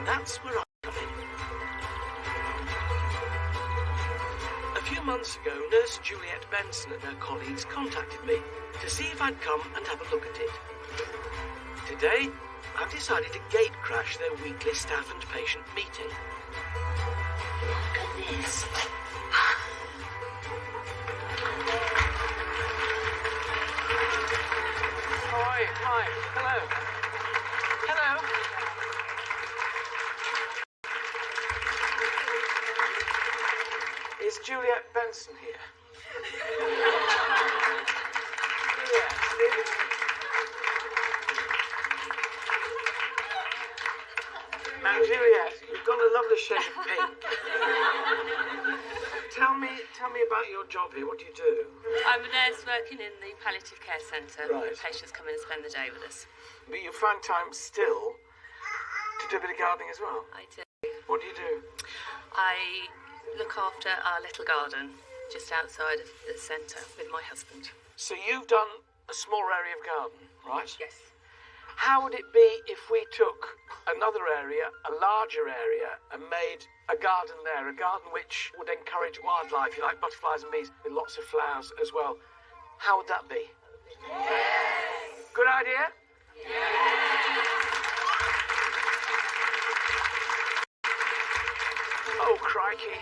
that's where I come in. A few months ago, Nurse Juliet Benson and her colleagues contacted me to see if I'd come and have a look at it. Today, I've decided to gate crash their weekly staff and patient meeting. Look at this. Hi, hello. Hello. Is Juliet Benson here? Yes. Now, Juliet, you've got a lovely shade of pink. Tell me about your job here. What do you do? I'm a nurse working in the palliative care centre. Right. Patients come in and spend the day with us. But you find time still to do a bit of gardening as well? I do. What do you do? I look after our little garden just outside of the centre with my husband. So you've done a small area of garden, right? Yes. How would it be if we took another area, a larger area, and made a garden there, a garden which would encourage wildlife, you like butterflies and bees, with lots of flowers as well? How would that be? Yes. Good idea? Yes. Oh, crikey.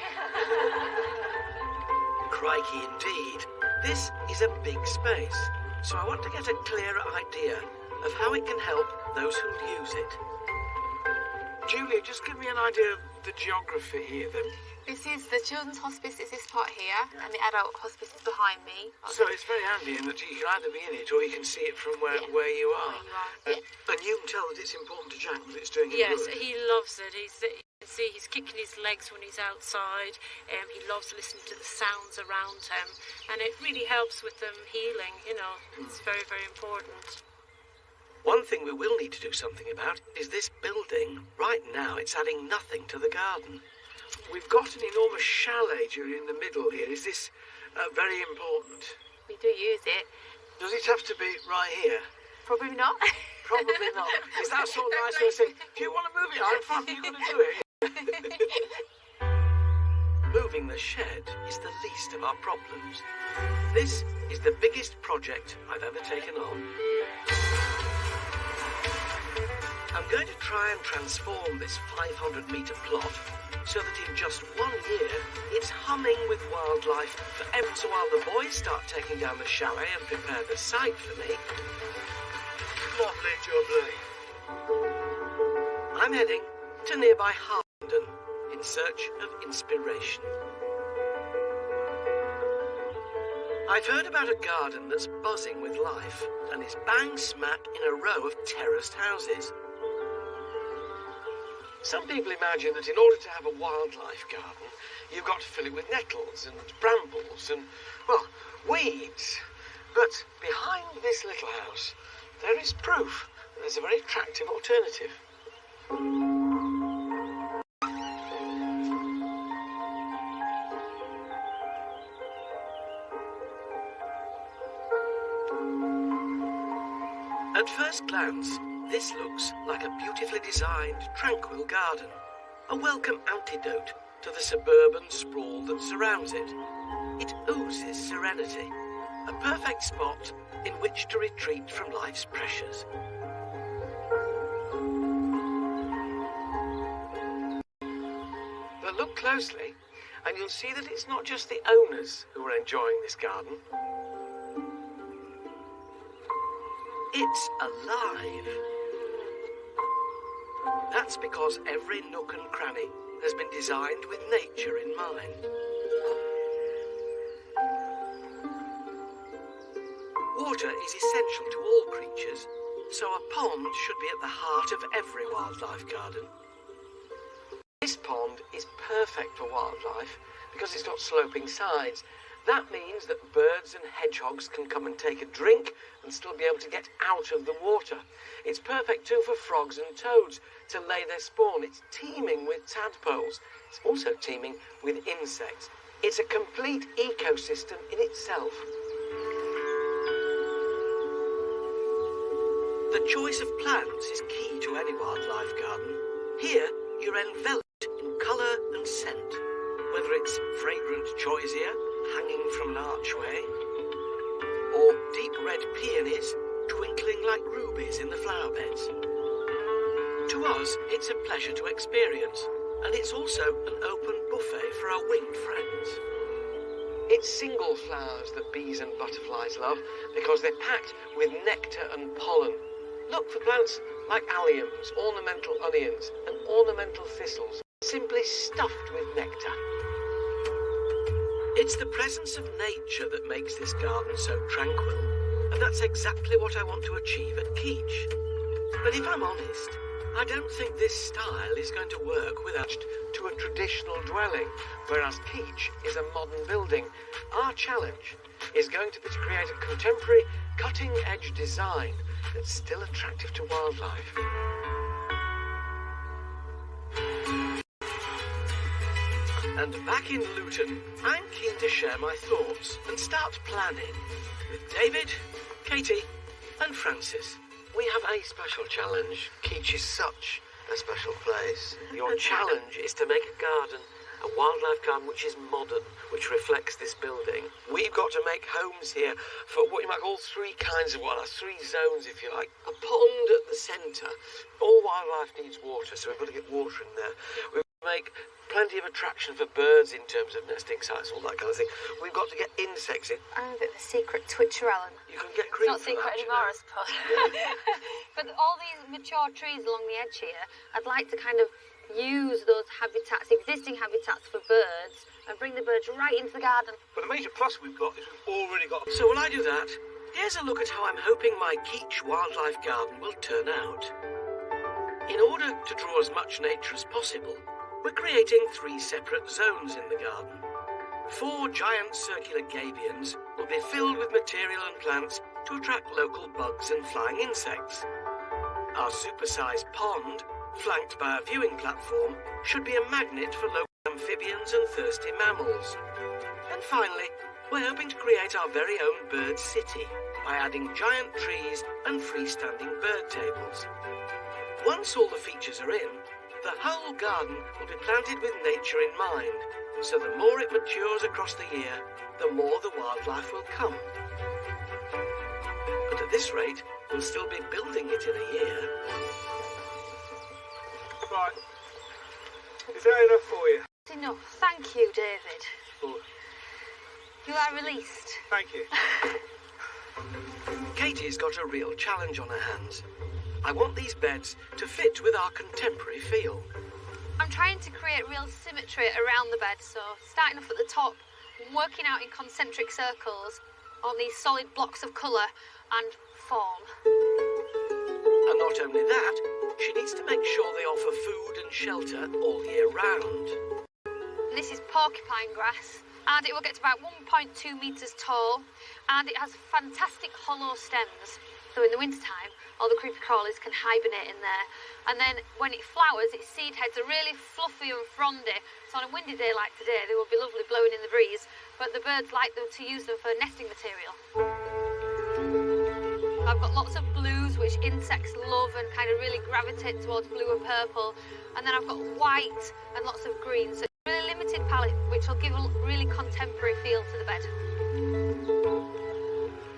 Crikey indeed. This is a big space, so I want to get a clearer idea of how it can help those who'll use it. Julia, just give me an idea of the geography here then. This is the children's hospice is this part here, and the adult hospice is behind me. So it's very handy in that you can either be in it or you can see it from where you are. Where you are, yeah. And you can tell that it's important to Jack, that it's doing him Yes, good. he loves it. You can see he's kicking his legs when he's outside. He loves listening to the sounds around him, and it really helps with them healing. You know, it's very, very important. One thing we will need to do something about is this building. Right now, it's adding nothing to the garden. We've got an enormous chalet in the middle here. Is this very important? We do use it. Does it have to be right here? Probably not. Probably not. Is that so nice way of saying, do you want to move it? I'm fine, you're going to do it. Moving the shed is the least of our problems. This is the biggest project I've ever taken on. I'm going to try and transform this 500-metre plot so that in just 1 year, it's humming with wildlife forever. So while the boys start taking down the chalet and prepare the site for me, lovely jubbly, I'm heading to nearby Harlenden in search of inspiration. I've heard about a garden that's buzzing with life and is bang smack in a row of terraced houses. Some people imagine that in order to have a wildlife garden, you've got to fill it with nettles and brambles and, well, weeds. But behind this little house, there is proof that there's a very attractive alternative. At first glance, this looks like a beautifully designed, tranquil garden, a welcome antidote to the suburban sprawl that surrounds it. It oozes serenity, a perfect spot in which to retreat from life's pressures. But look closely, and you'll see that it's not just the owners who are enjoying this garden. It's alive. That's because every nook and cranny has been designed with nature in mind. Water is essential to all creatures, so a pond should be at the heart of every wildlife garden. This pond is perfect for wildlife because it's got sloping sides. That means that birds and hedgehogs can come and take a drink and still be able to get out of the water. It's perfect too for frogs and toads to lay their spawn. It's teeming with tadpoles. It's also teeming with insects. It's a complete ecosystem in itself. The choice of plants is key to any wildlife garden. Here, you're enveloped in colour and scent, whether it's fragrant choisia hanging from an archway, or deep red peonies twinkling like rubies in the flower beds. To us, it's a pleasure to experience, and it's also an open buffet for our winged friends. It's single flowers that bees and butterflies love because they're packed with nectar and pollen. Look for plants like alliums, ornamental onions, and ornamental thistles, simply stuffed with nectar. It's the presence of nature that makes this garden so tranquil, and that's exactly what I want to achieve at Keach. But if I'm honest, I don't think this style is going to work without to a traditional dwelling, whereas Keach is a modern building. Our challenge is going to be to create a contemporary, cutting-edge design that's still attractive to wildlife. And back in Luton, I'm keen to share my thoughts and start planning with David, Katie and Francis. We have a special challenge. Keach is such a special place. Your challenge is to make a garden, a wildlife garden which is modern, which reflects this building. We've got to make homes here for what you might call three kinds of wildlife, three zones if you like. A pond at the centre. All wildlife needs water, so we've got to get water in there. We've got to make plenty of attraction for birds in terms of nesting sites, all that kind of thing. We've got to get insects in. I'm a bit of a secret twitcher, Alan. You can get cream Not for secret that, anymore, I suppose. But all these mature trees along the edge here, I'd like to kind of use those habitats, existing habitats for birds, and bring the birds right into the garden. But the major plus we've got is we've already got... So while I do that, here's a look at how I'm hoping my Keach wildlife garden will turn out. In order to draw as much nature as possible, we're creating 3 separate zones in the garden. 4 giant circular gabions will be filled with material and plants to attract local bugs and flying insects. Our supersized pond, flanked by a viewing platform, should be a magnet for local amphibians and thirsty mammals. And finally, we're hoping to create our very own bird city by adding giant trees and freestanding bird tables. Once all the features are in, the whole garden will be planted with nature in mind, so the more it matures across the year, the more the wildlife will come. But at this rate, we'll still be building it in a year. Right. Is that enough for you? It's enough. Thank you, David. Good. You are released. Thank you. Katie's got a real challenge on her hands. I want these beds to fit with our contemporary feel. I'm trying to create real symmetry around the bed, so starting off at the top, working out in concentric circles on these solid blocks of colour and form. And not only that, she needs to make sure they offer food and shelter all year round. And this is porcupine grass, and it will get to about 1.2 metres tall, and it has fantastic hollow stems. So in the wintertime, all the creepy crawlies can hibernate in there. And then when it flowers, its seed heads are really fluffy and frondy. So on a windy day like today, they will be lovely blowing in the breeze, but the birds like them to use them for nesting material. I've got lots of blues, which insects love and kind of really gravitate towards blue and purple. And then I've got white and lots of green. So it's a really limited palette, which will give a really contemporary feel to the bed.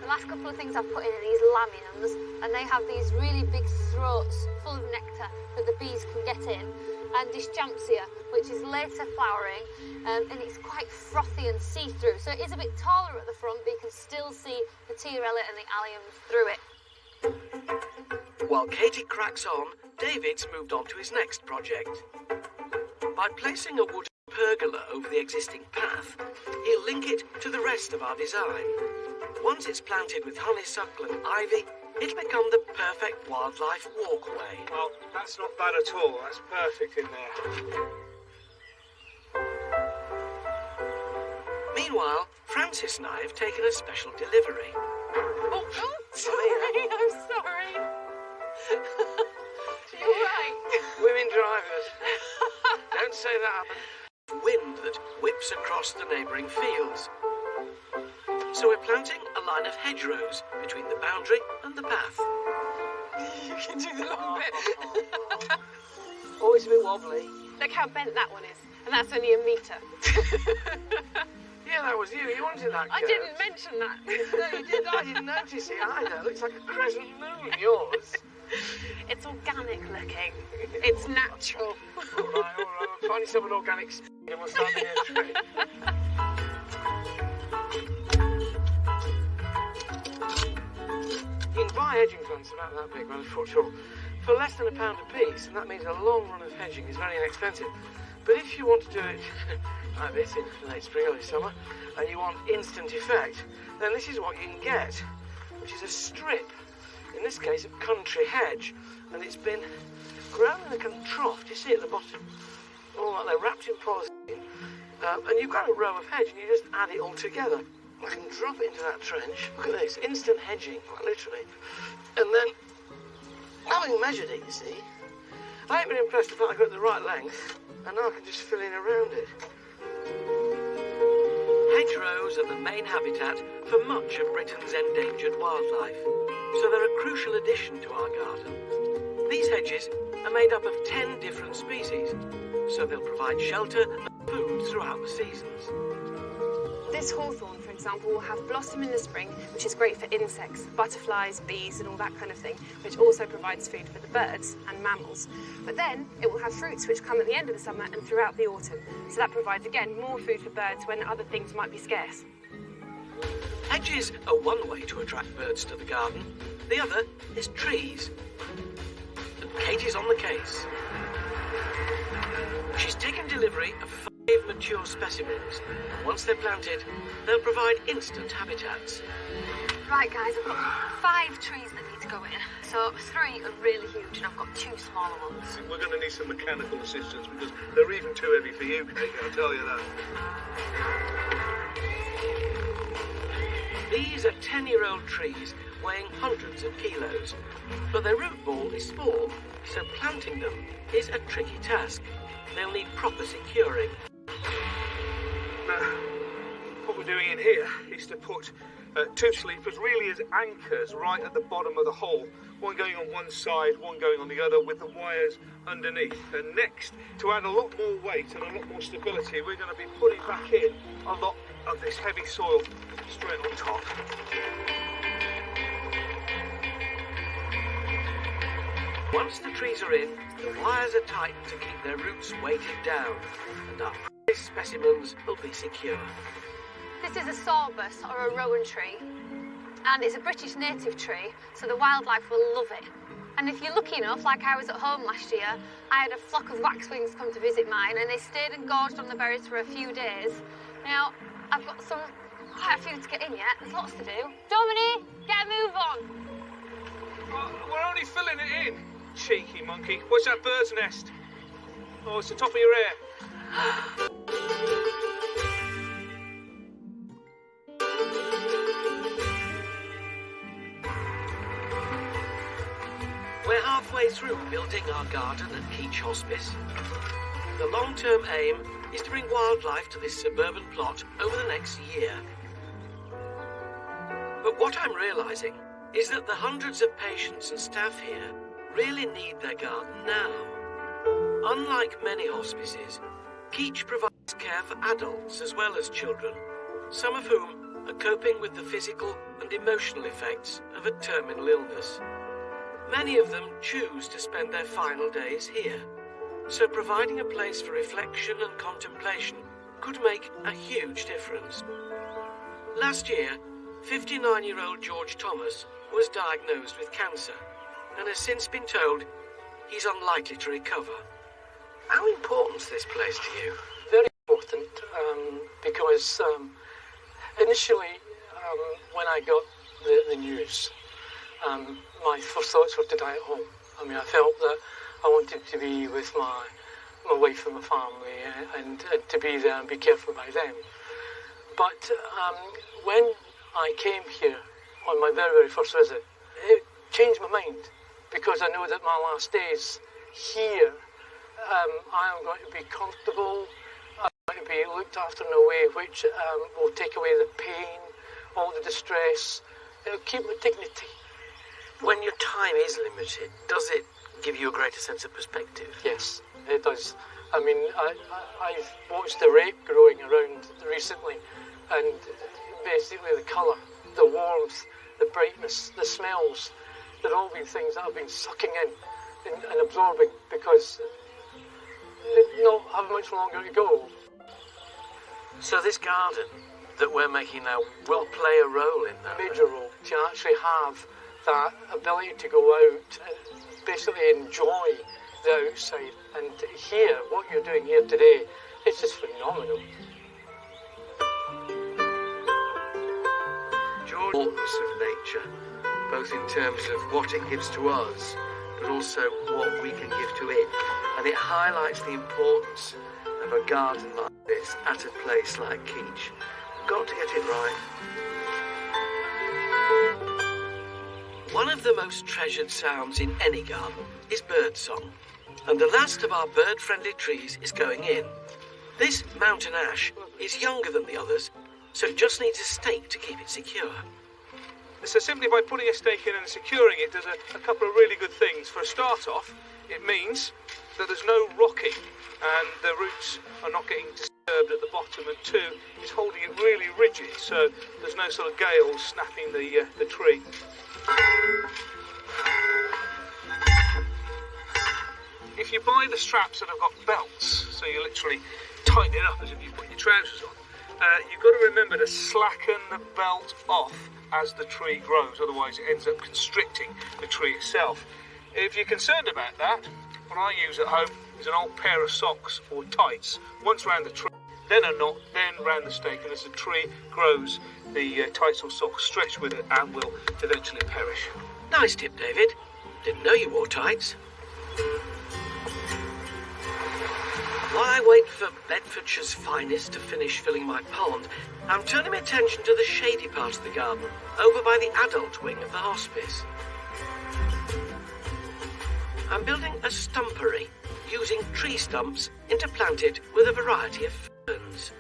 The last couple of things I've put in are these lamiums, and they have these really big throats full of nectar that the bees can get in, and Dischampsia, which is later flowering, and it's quite frothy and see-through. So it is a bit taller at the front, but you can still see the tiarella and the alliums through it. While Katie cracks on, David's moved on to his next project. By placing a wooden pergola over the existing path, he'll link it to the rest of our design. Once it's planted with honeysuckle and ivy, it'll become the perfect wildlife walkway. Well, that's not bad at all. That's perfect in there. Meanwhile, Francis and I have taken a special delivery. Oh, sorry, I'm sorry. You're right. Women drivers. Don't say that. Wind that whips across the neighbouring fields. So we're planting a line of hedgerows between the boundary and the path. You can do the long bit. Always a bit wobbly. Look how bent that one is. And that's only a metre. Yeah, that was you. You wanted that I curve. didn't mention that. No, you did. I didn't notice it either. It looks like a crescent moon, yours. It's organic looking. It's natural. All right. Find yourself an organic and we'll start the hair trade. You can buy hedging plants about that big, around a foot tall, for less than £1 a piece, and that means a long run of hedging is very inexpensive. But if you want to do it like this in late spring, early summer, and you want instant effect, then this is what you can get, which is a strip, in this case of country hedge, and it's been grown in a kind of trough. Do you see at the bottom? All like they're wrapped in polythene, and you've got a row of hedge, and you just add it all together. I can drop it into that trench. Look at this, instant hedging, quite literally. And then, having measured it, you see, I ain't been impressed with the fact I got the right length, and now I can just fill in around it. Hedgerows are the main habitat for much of Britain's endangered wildlife, so they're a crucial addition to our garden. These hedges are made up of 10 different species, so they'll provide shelter and food throughout the seasons. This hawthorn, for example, will have blossom in the spring, which is great for insects, butterflies, bees and all that kind of thing, which also provides food for the birds and mammals. But then it will have fruits which come at the end of the summer and throughout the autumn. So that provides, again, more food for birds when other things might be scarce. Hedges are one way to attract birds to the garden. The other is trees. And Katie's on the case. She's taken delivery of 5 mature specimens, and once they're planted, they'll provide instant habitats. Right, guys, I've got 5 trees that need to go in. So 3 are really huge, and I've got 2 smaller ones. We're going to need some mechanical assistance because they're even too heavy for you, Kate, I'll tell you that. These are 10-year-old trees weighing hundreds of kilos, but their root ball is small, so planting them is a tricky task. They'll need proper securing. Now, what we're doing in here is to put 2 sleepers really as anchors right at the bottom of the hole. One going on one side, one going on the other with the wires underneath. And next, to add a lot more weight and a lot more stability, we're going to be putting back in a lot of this heavy soil straight on top. Once the trees are in, the wires are tightened to keep their roots weighted down, and our prized specimens will be secure. This is a sorbus, or a rowan tree, and it's a British native tree, so the wildlife will love it. And if you're lucky enough, like I was at home last year, I had a flock of waxwings come to visit mine, and they stayed and gorged on the berries for a few days. Now, I've got quite a few to get in yet. There's lots to do. Dominic, get a move on. We're only filling it in. Cheeky monkey. What's that bird's nest? Oh, it's the top of your hair. We're halfway through building our garden at Keach Hospice. The long-term aim is to bring wildlife to this suburban plot over the next year. But what I'm realising is that the hundreds of patients and staff here really need their garden now. Unlike many hospices, Keach provides care for adults as well as children, some of whom are coping with the physical and emotional effects of a terminal illness. Many of them choose to spend their final days here, so providing a place for reflection and contemplation could make a huge difference. Last year, 59-year-old George Thomas was diagnosed with cancer and has since been told he's unlikely to recover. How important is this place to you? Very important, because initially when I got the news, my first thoughts were to die at home. I mean, I felt that I wanted to be with my wife and my family and to be there and be cared for by them. But when I came here on my very, very first visit, it changed my mind, because I know that my last days here, I am going to be comfortable, I'm going to be looked after in a way which will take away the pain, all the distress, it'll keep my dignity. When your time is limited, does it give you a greater sense of perspective? Yes, it does. I mean, I've watched the rape growing around recently, and basically the colour, the warmth, the brightness, the smells, they've all been things that I've been sucking in and absorbing because they not have much longer to go. So this garden that we're making now will play a role in that? A major role, to actually have that ability to go out and basically enjoy the outside. And here, what you're doing here today, it's just phenomenal. George, importance of nature, both in terms of what it gives to us, but also what we can give to it. And it highlights the importance of a garden like this at a place like Keach. We've got to get it right. One of the most treasured sounds in any garden is birdsong. And the last of our bird-friendly trees is going in. This mountain ash is younger than the others, so it just needs a stake to keep it secure. So simply by putting a stake in and securing it does a couple of really good things. For a start off, it means that there's no rocking and the roots are not getting disturbed at the bottom, and two, it's holding it really rigid, so there's no sort of gale snapping the tree. If you buy the straps that have got belts, so you literally tighten it up as if you put your trousers on, you've got to remember to slacken the belt off as the tree grows, otherwise it ends up constricting the tree itself. If you're concerned about that, what I use at home is an old pair of socks or tights, once round the tree, then a knot, then round the stake, and as the tree grows, the tights or socks stretch with it and will eventually perish. Nice tip, David. Didn't know you wore tights. While I wait for Bedfordshire's finest to finish filling my pond, I'm turning my attention to the shady part of the garden, over by the adult wing of the hospice. I'm building a stumpery, using tree stumps interplanted with a variety of ferns.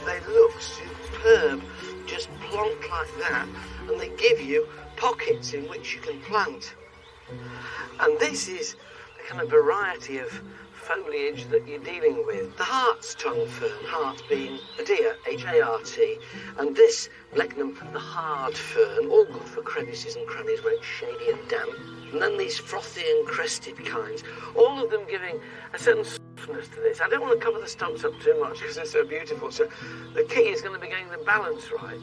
They look superb, just plonked like that, and they give you pockets in which you can plant. And this is the kind of variety of foliage that you're dealing with. The hart's tongue fern, heart being a deer, H-A-R-T, and this Blechnum, the hard fern, all good for crevices and crannies where it's shady and damp. And then these frothy and crested kinds, all of them giving a certain softness to this. I don't want to cover the stumps up too much because they're so beautiful, so the key is going to be getting the balance right.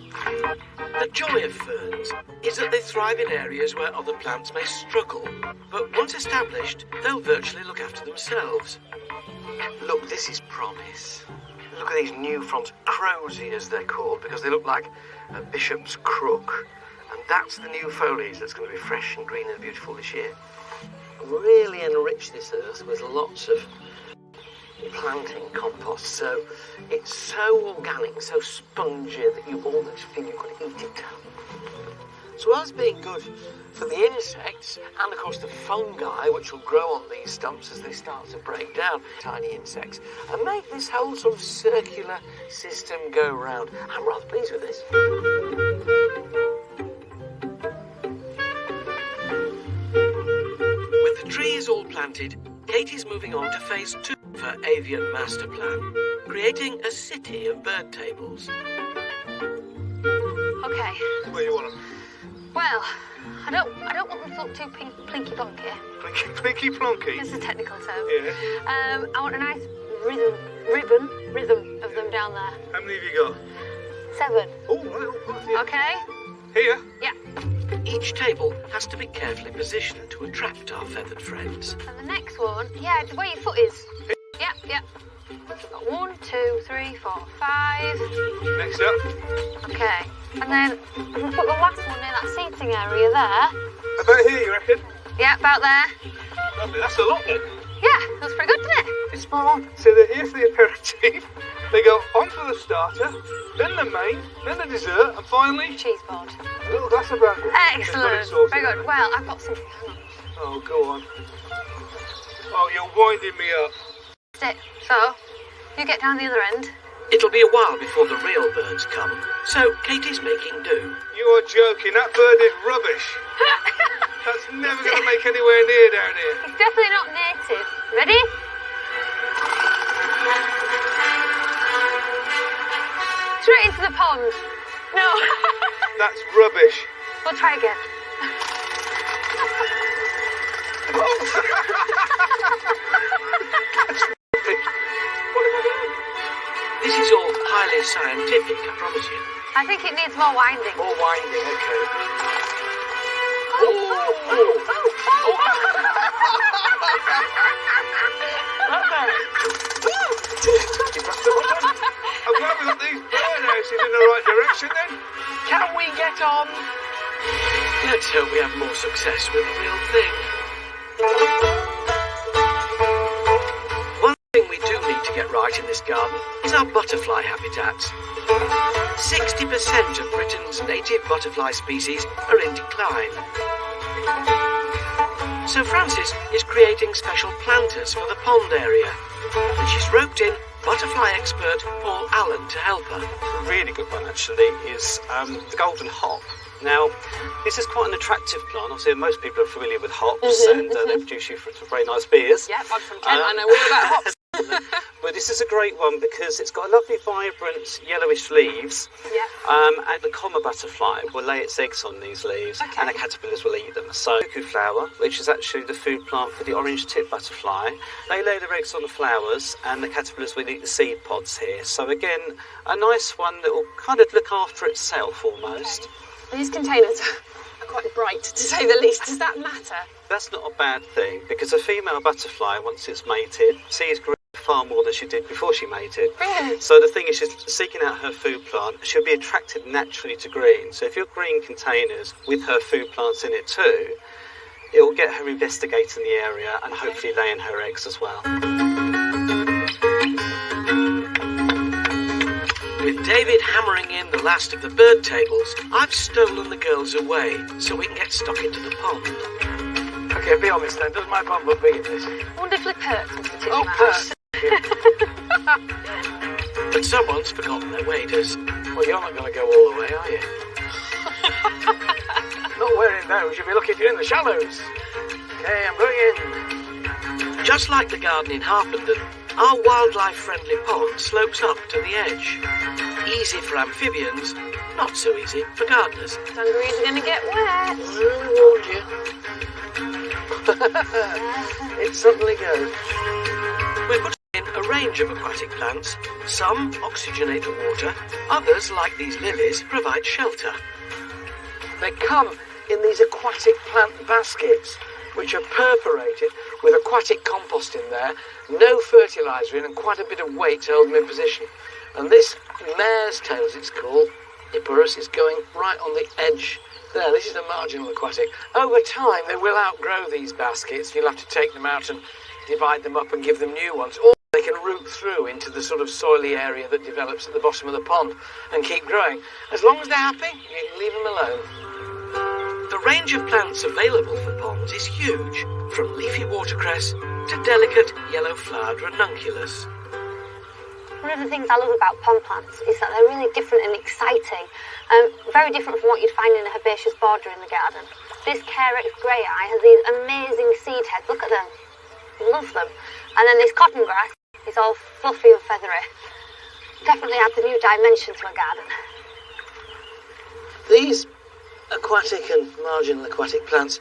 The joy of ferns is that they thrive in areas where other plants may struggle, but once established, they'll virtually look after themselves. Look, this is promise. Look at these new fronds, crowsy as they're called, because they look like a bishop's crook. And that's the new foliage that's going to be fresh and green and beautiful this year. Really enrich this earth with lots of planting compost, so it's so organic, so spongy that you almost feel you could eat it. So as being good for the insects and of course the fungi which will grow on these stumps as they start to break down, tiny insects, and make this whole sort of circular system go round. I'm rather pleased with this. With the trees all planted, Katie's moving on to phase 2 of her avian master plan, creating a city of bird tables. Okay. Where you want them? Well, I don't want them to look too plinky plonky. Plinky plonky? It's a technical term. Yeah. I want a nice rhythm of them down there. How many have you got? 7. Oh, right, yeah. Okay? Here? Yeah. Each table has to be carefully positioned to attract our feathered friends. And the next one, yeah, where your foot is. Yeah. Got 1, 2, 3, 4, 5. Next up. Okay. And then I'm going to put the last one near that seating area there. About here, you reckon? Yeah, about there. Lovely, that's a lot then. Yeah, that's pretty good, isn't it? It's spot on. So here's the aperitif. They go on for the starter, then the main, then the dessert, and finally Cheese board. a little glass of brandy. Excellent. Very good. Well, I've got something. Hang on. Oh, go on. Oh, you're winding me up. That's it. So, you get down the other end. It'll be a while before the real birds come, so Katie's making do. You are joking. That bird is rubbish. That's never going to make anywhere near down here. He's definitely not native. Ready? Straight into the pond. No. That's rubbish. We'll try again. This is all highly scientific, I promise you. I think it needs more winding. More winding, okay. I'm glad we got these birdhouses in the right direction then. Can we get on? Let's hope we have more success with the real thing. One thing we do need to get right in this garden is our butterfly habitats. 60% of Britain's native butterfly species are in decline. So Frances is creating special planters for the pond area, and she's roped in butterfly expert Paul Allen to help her. A really good one actually is the golden hop. Now, this is quite an attractive plant. Obviously, most people are familiar with hops, and they produce you some very nice beers. Yep, I'm from Kent. I know all about hops. But this is a great one because it's got lovely, vibrant, yellowish leaves. Yeah. And the comma butterfly will lay its eggs on these leaves, Okay. and the caterpillars will eat them. So, cuckoo flower, which is actually the food plant for the orange-tipped butterfly, they lay their eggs on the flowers, and the caterpillars will eat the seed pods here. So again, a nice one that will kind of look after itself almost. Okay. These containers are quite bright, to say the least. Does that matter? That's not a bad thing because a female butterfly, once it's mated, sees green far more than she did before she mated. Really? So the thing is, she's seeking out her food plant. She'll be attracted naturally to green. So if you're green containers with her food plants in it too, it will get her investigating the area and hopefully laying her eggs as well. With David hammering in the last of the bird tables, I've stolen the girls away so we can get stuck into the pond. Okay, be honest then. Does my bum look big in this? Wonderfully pert, Mr. Titty Oh, Mouse. But someone's forgotten their waders. Well, you're not going to go all the way, are you? Not wearing those. You'll be lucky if you're in the shallows. Okay, I'm going in. Just like the garden in Harpenden, our wildlife-friendly pond slopes up to the edge. Easy for amphibians, not so easy for gardeners. Dungarees are going to get wet. I warned you. It suddenly goes. We're putting in a range of aquatic plants. Some oxygenate the water, others, like these lilies, provide shelter. They come in these aquatic plant baskets, which are perforated with aquatic compost in there, no fertiliser in, and quite a bit of weight to hold them in position. And this mare's tail, as it's called, Iparus, is going right on the edge. There, this is the marginal aquatic. Over time, they will outgrow these baskets. You'll have to take them out and divide them up and give them new ones. Or they can root through into the sort of soily area that develops at the bottom of the pond and keep growing. As long as they're happy, you can leave them alone. The range of plants available for ponds is huge, from leafy watercress to delicate yellow-flowered ranunculus. One of the things I love about pond plants is that they're really different and exciting. Very different from what you'd find in a herbaceous border in the garden. This Carex grey eye has these amazing seed heads. Look at them. Love them. And then this cotton grass is all fluffy and feathery. Definitely adds a new dimension to a garden. These aquatic and marginal aquatic plants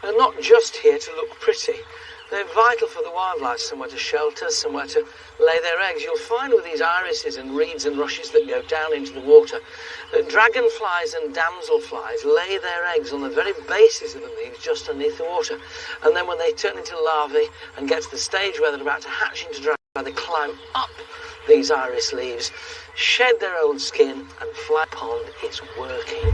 are not just here to look pretty. They're vital for the wildlife, somewhere to shelter, somewhere to lay their eggs. You'll find with these irises and reeds and rushes that go down into the water that dragonflies and damselflies lay their eggs on the very bases of the leaves just underneath the water. And then when they turn into larvae and get to the stage where they're about to hatch into dragonfly, they climb up these iris leaves, shed their old skin, and fly pond is working.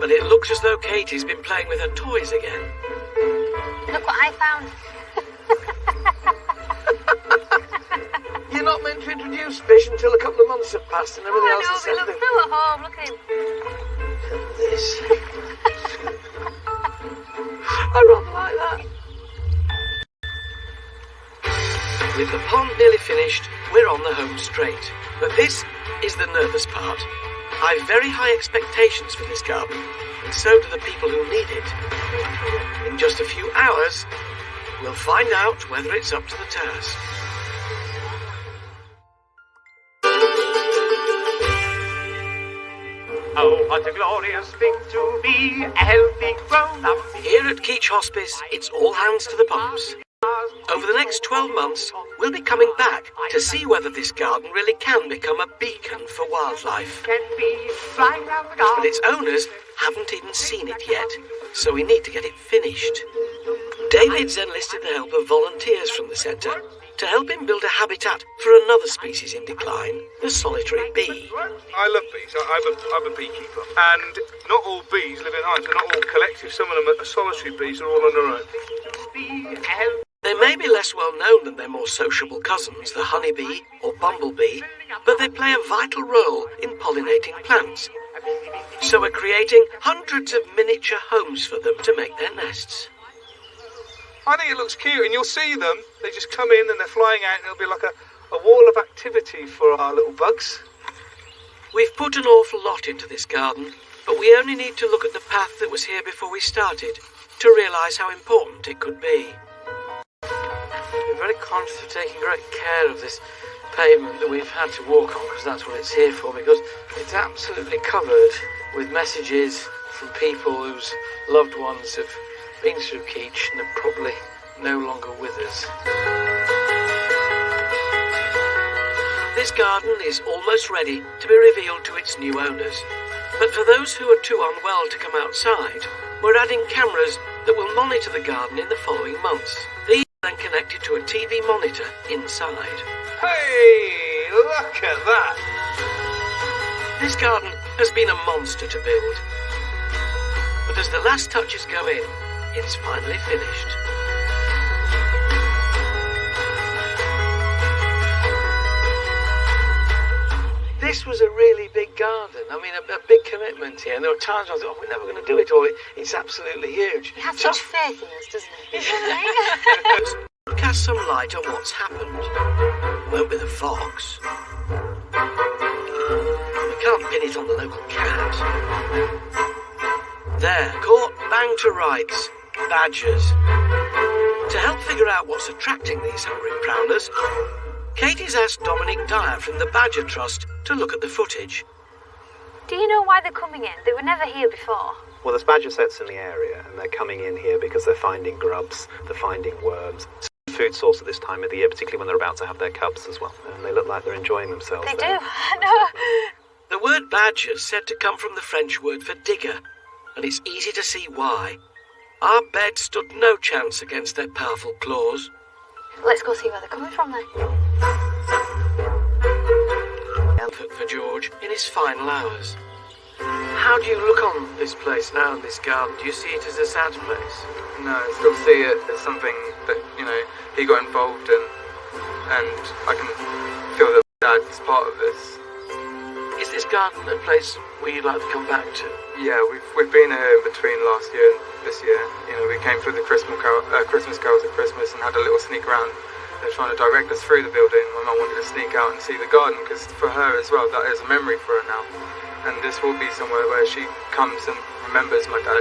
But it looks as though Katie's been playing with her toys again. Look what I found. You're not meant to introduce fish until a couple of months have passed and everything else is It looks so at home. Look at him. Look at this. I rather like that. With the pond nearly finished, we're on the home straight. But this is the nervous part. I've very high expectations for this garden. and so do the people who need it. In just a few hours, we'll find out whether it's up to the task. Oh, what a glorious thing to be a healthy grown-up. Here at Keach Hospice, it's all hands to the pumps. Over the next 12 months, we'll be coming back to see whether this garden really can become a beacon for wildlife. But its owners haven't even seen it yet, so we need to get it finished. David's enlisted the help of volunteers from the centre to help him build a habitat for another species in decline, the solitary bee. I love bees. I'm a beekeeper. And not all bees live in hives. They're not all collective. Some of them are solitary bees. They're all on their own. They may be less well known than their more sociable cousins, the honeybee or bumblebee, but they play a vital role in pollinating plants. So we're creating hundreds of miniature homes for them to make their nests. I think it looks cute, and you'll see them. They just come in and they're flying out, and it'll be like a wall of activity for our little bugs. We've put an awful lot into this garden, but we only need to look at the path that was here before we started to realise how important it could be. We're very conscious of taking great care of this pavement that we've had to walk on, because that's what it's here for, because it's absolutely covered with messages from people whose loved ones have been through Keach and are probably no longer with us. This garden is almost ready to be revealed to its new owners. But for those who are too unwell to come outside, we're adding cameras that will monitor the garden in the following months. These are then connected to a TV monitor inside. Hey, look at that! This garden has been a monster to build. But as the last touches go in, it's finally finished. This was a really big garden. I mean, a big commitment here. And there were times I thought, we're never going to do it, or it's absolutely huge. He has such faith in us, doesn't he? Cast some light on what's happened. Won't be the fox. We can't pin it on the local cat. There, caught bang to rights. Badgers. To help figure out what's attracting these hungry prowlers, Katie's asked Dominic Dyer from the Badger Trust to look at the footage. Do you know why they're coming in? They were never here before. Well, there's badger sets in the area, and they're coming in here because they're finding grubs, they're finding worms. It's a food source at this time of the year, particularly when they're about to have their cubs as well. And they look like they're enjoying themselves. They there. do. No. The word badger is said to come from the French word for digger, and it's easy to see why. Our bed stood no chance against their powerful claws. Let's go see where they're coming from then. For George in his final hours. How do you look on this place now, in this garden? Do you see it as a sad place? No, I still see it as something that, he got involved in, and I can feel that Dad's part of this. Is this garden a place where you'd like to come back to? Yeah, we've been here between last year and this year. We came through the Christmas carols at Christmas and had a little sneak around. They're trying to direct us through the building. My mum wanted to sneak out and see the garden, because for her as well, that is a memory for her now. And this will be somewhere where she comes and remembers my dad.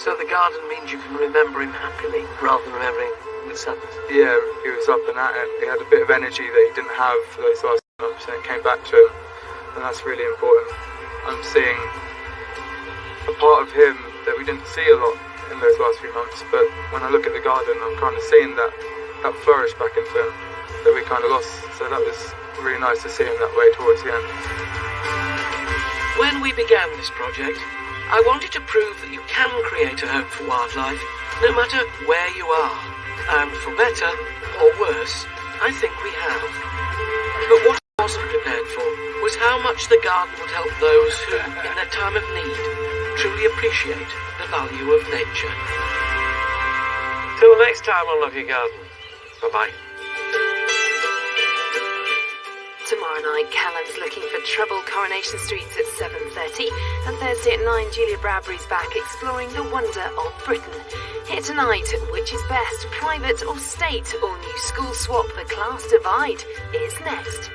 So the garden means you can remember him happily, rather than remembering the sadness? Yeah, he was up and at it. He had a bit of energy that he didn't have for those last months, and it came back to him. And that's really important. I'm seeing a part of him that we didn't see a lot in those last few months, but when I look at the garden, I'm kind of seeing that flourish back into him that we kind of lost. So that was really nice to see him that way towards the end. When we began this project, I wanted to prove that you can create a home for wildlife, no matter where you are. And for better or worse, I think we have. But what I wasn't prepared for was how much the garden would help those who, in their time of need, truly appreciate the value of nature. Till next time on Love Your Garden. Bye-bye. Tomorrow night, Callum's looking for trouble Coronation Streets at 7:30. And Thursday at 9, Julia Bradbury's back exploring the wonder of Britain. Here tonight, which is best, private or state? All new school swap, the class divide is next.